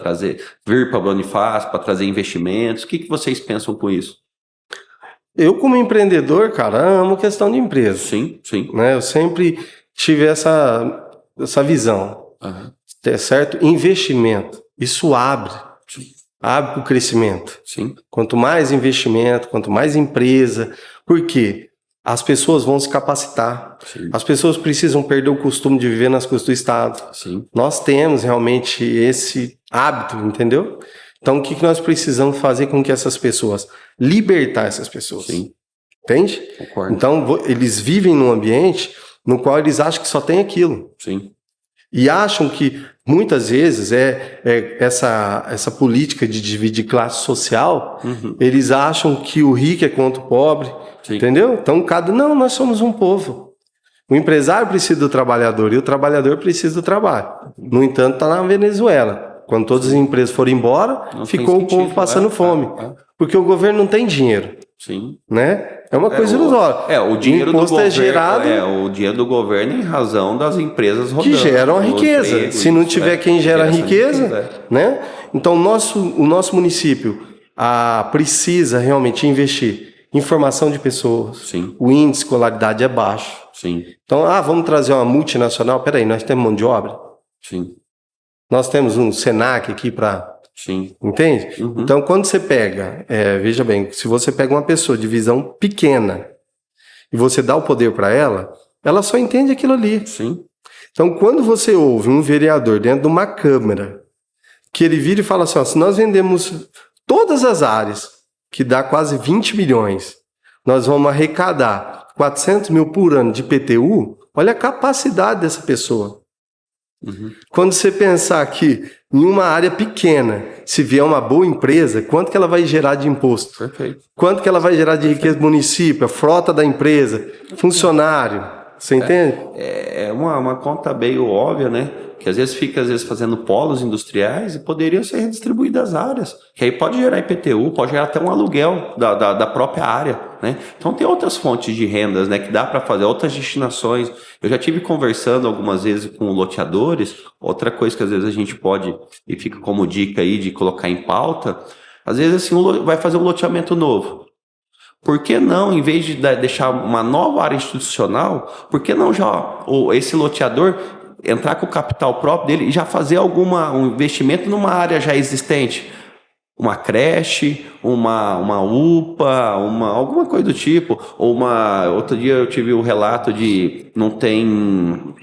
vir para Bonifácio, para trazer investimentos? O que vocês pensam com isso? Eu, como empreendedor, cara, amo questão de empresa. Sim, sim. Né? Eu sempre tive essa visão. Uhum. Certo? Investimento. Isso abre para o crescimento. Sim. Quanto mais investimento, quanto mais empresa. Por quê? As pessoas vão se capacitar. Sim. As pessoas precisam perder o costume de viver nas custas do Estado. Sim. Nós temos realmente esse hábito, entendeu? Então, o que nós precisamos fazer com que essas pessoas... Libertar essas pessoas. Sim. Entende? Concordo. Então, eles vivem num ambiente no qual eles acham que só tem aquilo. Sim. E acham que, muitas vezes, essa política de dividir classe social, eles acham que o rico é contra o pobre, Sim. entendeu? Então, não, nós somos um povo. O empresário precisa do trabalhador e o trabalhador precisa do trabalho. No entanto, está na Venezuela. Quando todas as empresas foram embora, ficou o povo passando fome. Porque o governo não tem dinheiro. Sim. Né? É uma coisa ilusória. O dinheiro do governo é gerado. O dinheiro do governo em razão das empresas rodando. Que geram a riqueza. Se não tiver quem gera a riqueza, né? Então o nosso município precisa realmente investir em formação de pessoas. Sim. O índice de escolaridade é baixo. Sim. Então, vamos trazer uma multinacional. Peraí, nós temos mão de obra? Sim. Nós temos um Senac aqui para... Sim. Entende? Uhum. Então, quando você pega... veja bem, se você pega uma pessoa de visão pequena e você dá o poder para ela só entende aquilo ali. Sim. Então, quando você ouve um vereador dentro de uma Câmara que ele vira e fala assim, se nós vendemos todas as áreas, que dá quase 20 milhões, nós vamos arrecadar 400 mil por ano de IPTU, olha a capacidade dessa pessoa. Uhum. Quando você pensar que em uma área pequena, se vier uma boa empresa, quanto que ela vai gerar de imposto? Perfeito. Quanto que ela vai gerar de riqueza do município, a frota da empresa, funcionário, você entende? É uma conta meio óbvia, né? Que às vezes fica fazendo polos industriais e poderiam ser redistribuídas as áreas. Que aí pode gerar IPTU, pode gerar até um aluguel da própria área, né? Então tem outras fontes de rendas, né? Que dá para fazer outras destinações. Eu já tive conversando algumas vezes com loteadores. Outra coisa que às vezes a gente pode, e fica como dica aí de colocar em pauta, às vezes assim vai fazer um loteamento novo. Por que não, em vez de deixar uma nova área institucional, por que não já esse loteador entrar com o capital próprio dele e já fazer um investimento numa área já existente? Uma creche, uma UPA, alguma coisa do tipo. Ou outro dia eu tive o relato de não tem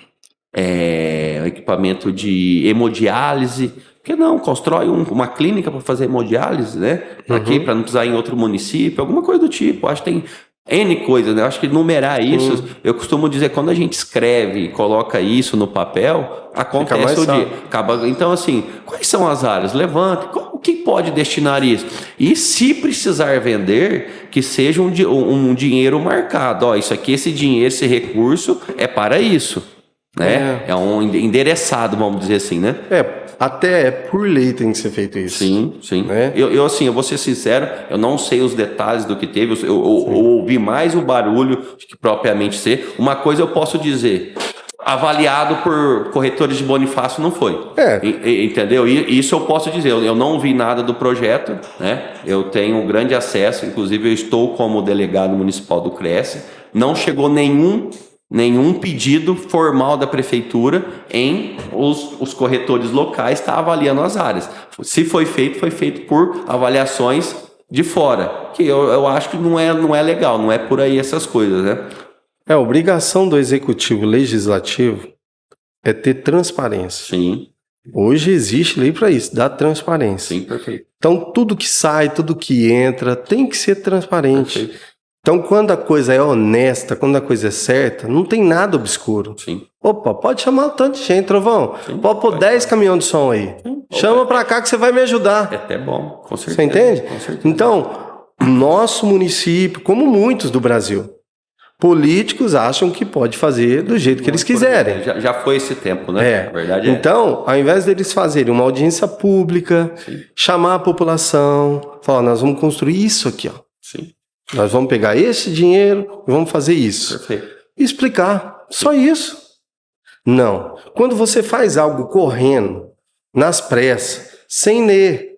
equipamento de hemodiálise. Por que não? Constrói uma clínica para fazer hemodiálise, né? Aqui, para não precisar ir em outro município, alguma coisa do tipo. Acho que tem N coisas, né? Eu acho que numerar isso, eu costumo dizer, quando a gente escreve e coloca isso no papel, acontece o dia. Então, assim, quais são as áreas? Levanta, o que pode destinar isso? E se precisar vender, que seja um dinheiro marcado. Isso aqui, esse dinheiro, esse recurso é para isso. Né? É um endereçado, vamos dizer assim, né? Até por lei tem que ser feito isso. Sim, sim. Né? Eu vou ser sincero, eu não sei os detalhes do que teve, eu ouvi mais o barulho que propriamente ser. Uma coisa eu posso dizer, avaliado por corretores de Bonifácio não foi. Entendeu? E isso eu posso dizer, eu não vi nada do projeto, né? Eu tenho um grande acesso, inclusive eu estou como delegado municipal do Cresce, não chegou nenhum pedido formal da prefeitura em os corretores locais estar avaliando as áreas. Se foi feito por avaliações de fora, que eu acho que não é legal, não é por aí essas coisas, né? A obrigação do executivo legislativo é ter transparência. Sim. Hoje existe lei para isso, dá transparência. Sim, perfeito. Então tudo que sai, tudo que entra tem que ser transparente. Perfeito. Então, quando a coisa é honesta, quando a coisa é certa, não tem nada obscuro. Sim. Opa, pode chamar um tanto de gente, Trovão. Sim, pode pôr 10 caminhões de som aí. Sim. Chama pra cá que você vai me ajudar. É até bom, com certeza. Você entende? Com certeza. Então, nosso município, como muitos do Brasil, políticos acham que pode fazer do jeito que eles quiserem. Já foi esse tempo, né? A verdade é. Então, ao invés deles fazerem uma audiência pública, chamar a população, falar, nós vamos construir isso aqui, ó. Sim. Nós vamos pegar esse dinheiro e vamos fazer isso. Perfeito. E explicar. Só isso. Não. Quando você faz algo correndo, nas pressas, sem ler,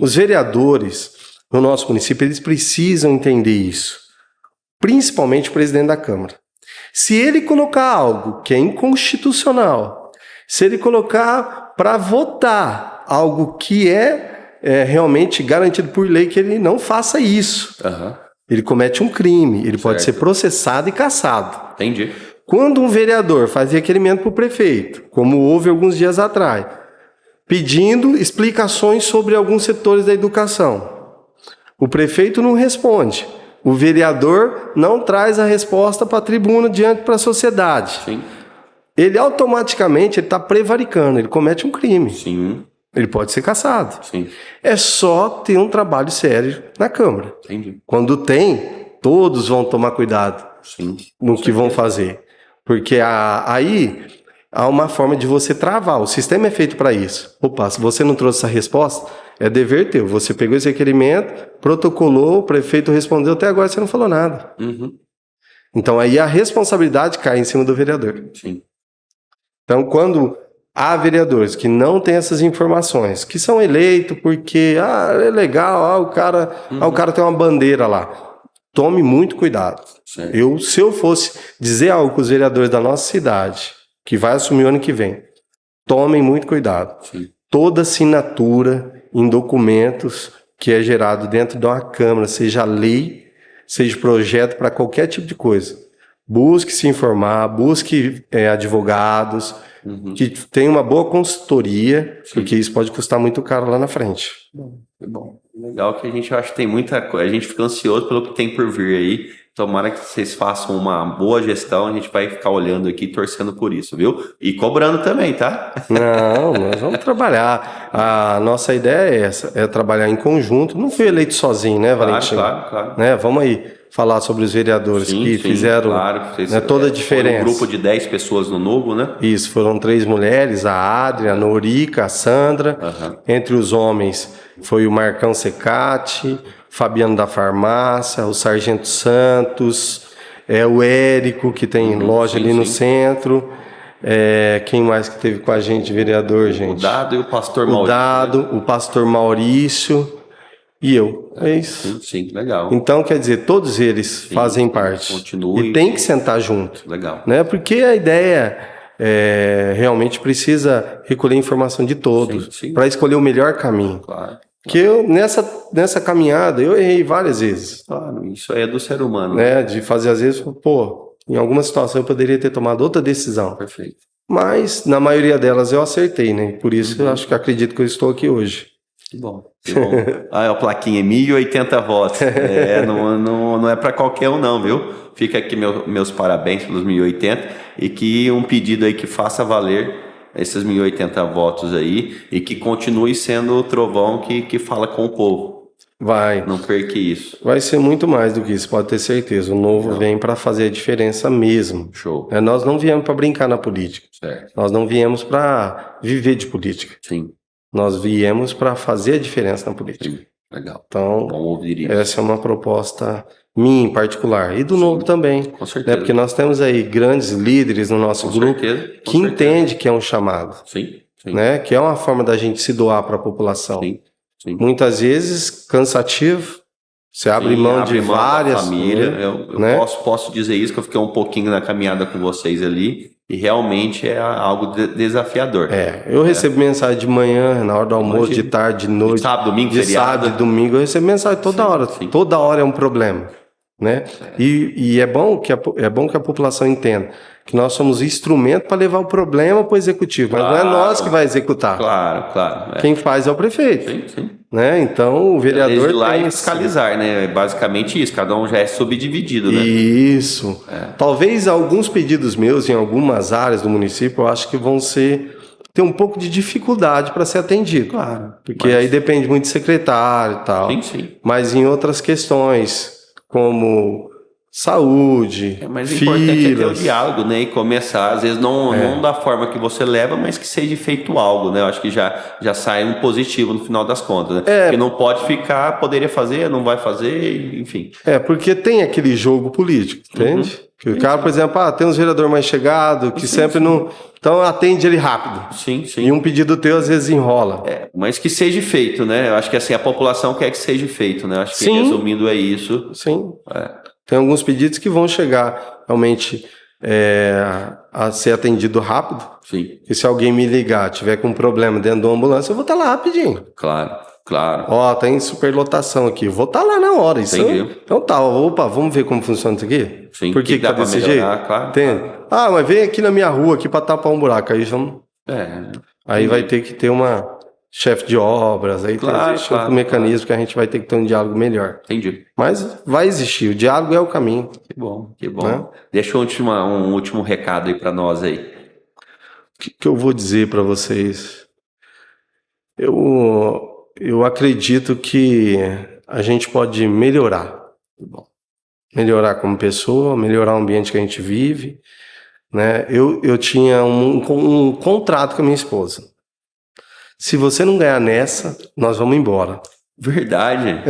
os vereadores no nosso município, eles precisam entender isso. Principalmente o presidente da Câmara. Se ele colocar algo que é inconstitucional, se ele colocar para votar algo que é realmente garantido por lei, que ele não faça isso. Ele comete um crime, ele pode ser processado e cassado. Entendi. Quando um vereador faz requerimento para o prefeito, como houve alguns dias atrás, pedindo explicações sobre alguns setores da educação, o prefeito não responde. O vereador não traz a resposta para a tribuna diante para a sociedade. Sim. Ele automaticamente está prevaricando, ele comete um crime. Sim. Ele pode ser cassado. Sim. É só ter um trabalho sério na Câmara. Entendi. Quando tem, todos vão tomar cuidado no que vão fazer. Porque aí há uma forma de você travar. O sistema é feito para isso. Opa, se você não trouxe essa resposta, é dever teu. Você pegou esse requerimento, protocolou, o prefeito respondeu, até agora você não falou nada. Então aí a responsabilidade cai em cima do vereador. Sim. Então quando há vereadores que não têm essas informações, que são eleitos porque é legal, o cara tem uma bandeira lá. Tome muito cuidado. Se eu fosse dizer algo com os vereadores da nossa cidade, que vai assumir o ano que vem, tomem muito cuidado. Sim. Toda assinatura em documentos que é gerado dentro de uma Câmara, seja lei, seja projeto para qualquer tipo de coisa. Busque se informar, busque advogados, que tenham uma boa consultoria, porque isso pode custar muito caro lá na frente. Bom. Legal que a gente acha que tem muita coisa, a gente fica ansioso pelo que tem por vir aí. Tomara que vocês façam uma boa gestão, a gente vai ficar olhando aqui, torcendo por isso, viu? E cobrando também, tá? Não, nós vamos trabalhar. A nossa ideia é essa, é trabalhar em conjunto. Não fui eleito sozinho, né, Valentim? Claro. Né? Vamos aí falar sobre os vereadores que fizeram toda a diferença. Foi um grupo de 10 pessoas no Novo, né? Isso, foram 3 mulheres, a Adria, a Norica, a Sandra. Entre os homens foi o Marcão Secati, Fabiano da Farmácia, o Sargento Santos, o Érico, que tem loja ali no centro. Quem mais que teve com a gente, vereador, gente? O Dado e o Pastor Maurício. O Dado, o Pastor Maurício e eu. É isso. Sim, legal. Então, quer dizer, todos eles fazem parte. Continue. E tem que sentar junto. Legal. Né? Porque a ideia realmente precisa recolher informação de todos para escolher o melhor caminho. Claro. Porque eu, nessa caminhada, eu errei várias vezes. Claro, isso aí é do ser humano. Né? De fazer, às vezes, em alguma situação eu poderia ter tomado outra decisão. Perfeito. Mas, na maioria delas, eu acertei, né? Por isso, eu acho que acredito que eu estou aqui hoje. Que bom. A plaquinha, 1.080 votos. Não é para qualquer um, não, viu? Fica aqui meus parabéns pelos 1.080 e que um pedido aí que faça valer esses 1.080 votos aí e que continue sendo o trovão que fala com o povo. Vai. Não perca isso. Vai ser muito mais do que isso, pode ter certeza. O Novo vem para fazer a diferença mesmo. Show. Nós não viemos para brincar na política. Certo. Nós não viemos para viver de política. Sim. Nós viemos para fazer a diferença na política. Sim. Legal. Então, bom ouvir isso. Essa é uma proposta minha em particular. E do Novo também. Com certeza. Porque nós temos aí grandes líderes no nosso grupo que entendem que é um chamado. Sim. Né? Que é uma forma da gente se doar para a população. Sim. Muitas vezes cansativo. Você abre mão de várias. Família. Eu posso dizer isso, que eu fiquei um pouquinho na caminhada com vocês ali. E realmente é algo desafiador. Eu recebo mensagem de manhã, na hora do almoço, de tarde, de noite. De sábado, domingo, de feriado. Sábado e domingo, eu recebo mensagem toda hora. Sim. Toda hora é um problema. Né? E é bom que a população entenda que nós somos instrumento para levar o problema para o executivo, mas não é nós que vai executar. Claro. Quem faz é o prefeito. Sim. Né? Então o vereador legislar e fiscalizar, né? É basicamente isso, cada um já é subdividido, né? Isso. Talvez alguns pedidos meus em algumas áreas do município, eu acho que vão ter um pouco de dificuldade para ser atendido. Claro. Porque aí depende muito de secretário e tal. Sim. Mas em outras questões, como saúde, Mas o importante é ter o filas. diálogo, né? E começar, às vezes não da forma que você leva, mas que seja feito algo, né? Eu acho que já sai um positivo no final das contas, né? Porque não pode ficar, poderia fazer, não vai fazer, enfim. Porque tem aquele jogo político, entende? Que o cara, por exemplo, tem um vereador mais chegado, que sempre não... Então atende ele rápido. Sim. E um pedido teu às vezes enrola. Mas que seja feito, né? Eu acho que assim, a população quer que seja feito, né? Eu acho que resumindo é isso. Sim. Tem alguns pedidos que vão chegar realmente a ser atendido rápido. Sim. E se alguém me ligar, tiver com um problema dentro de uma ambulância, eu vou estar lá rapidinho. Claro. Tem superlotação aqui. Vou estar lá na hora. Então opa, vamos ver como funciona isso aqui? Sim. Por que dá tá desse melhorar, jeito? claro. Mas vem aqui na minha rua aqui para tapar um buraco. Aí vamos. Aí vai ter que ter uma chefe de obras, aí tem um mecanismo que a gente vai ter que ter um diálogo melhor. Entendi. Mas vai existir, o diálogo é o caminho. Que bom. Né? Deixa um último recado aí para nós aí. O que eu vou dizer para vocês? Eu acredito que a gente pode melhorar. Melhorar como pessoa, melhorar o ambiente que a gente vive. Né? Eu tinha um contrato com a minha esposa. Se você não ganhar nessa, nós vamos embora. Verdade.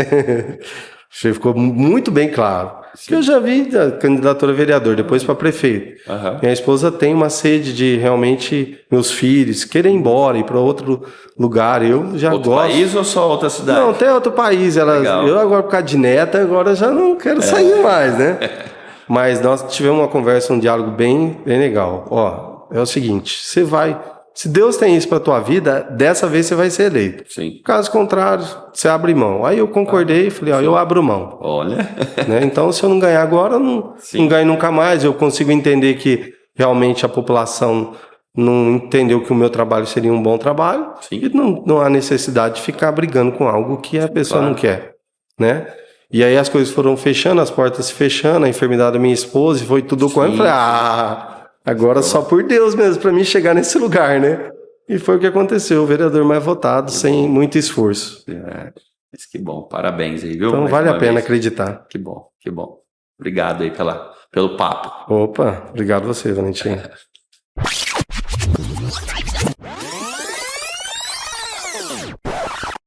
Ficou muito bem claro. Que eu já vi da candidatura a vereador, depois para prefeito. Minha esposa tem uma sede de realmente meus filhos querem ir embora, ir para outro lugar. Eu já outro gosto. Outro país ou só outra cidade? Não, tem outro país. Eu agora, por causa de neta, agora já não quero sair mais, né? Mas nós tivemos uma conversa, um diálogo bem legal. É o seguinte, você vai... Se Deus tem isso para tua vida, dessa vez você vai ser eleito. Sim. Caso contrário, você abre mão. Aí eu concordei e falei, eu abro mão. Olha. Né? Então, se eu não ganhar agora, não ganho nunca mais. Eu consigo entender que realmente a população não entendeu que o meu trabalho seria um bom trabalho. Sim. E não há necessidade de ficar brigando com algo que a pessoa não quer. Né? E aí as coisas foram fechando, as portas se fechando, a enfermidade da minha esposa, e foi tudo com ela. Eu falei, agora só por Deus mesmo, para mim chegar nesse lugar, né? E foi o que aconteceu, o vereador mais votado, sem muito esforço. Mas que bom, parabéns aí, viu? Então vale a pena acreditar. Que bom. Obrigado aí pelo papo. Opa, obrigado você, Valentim.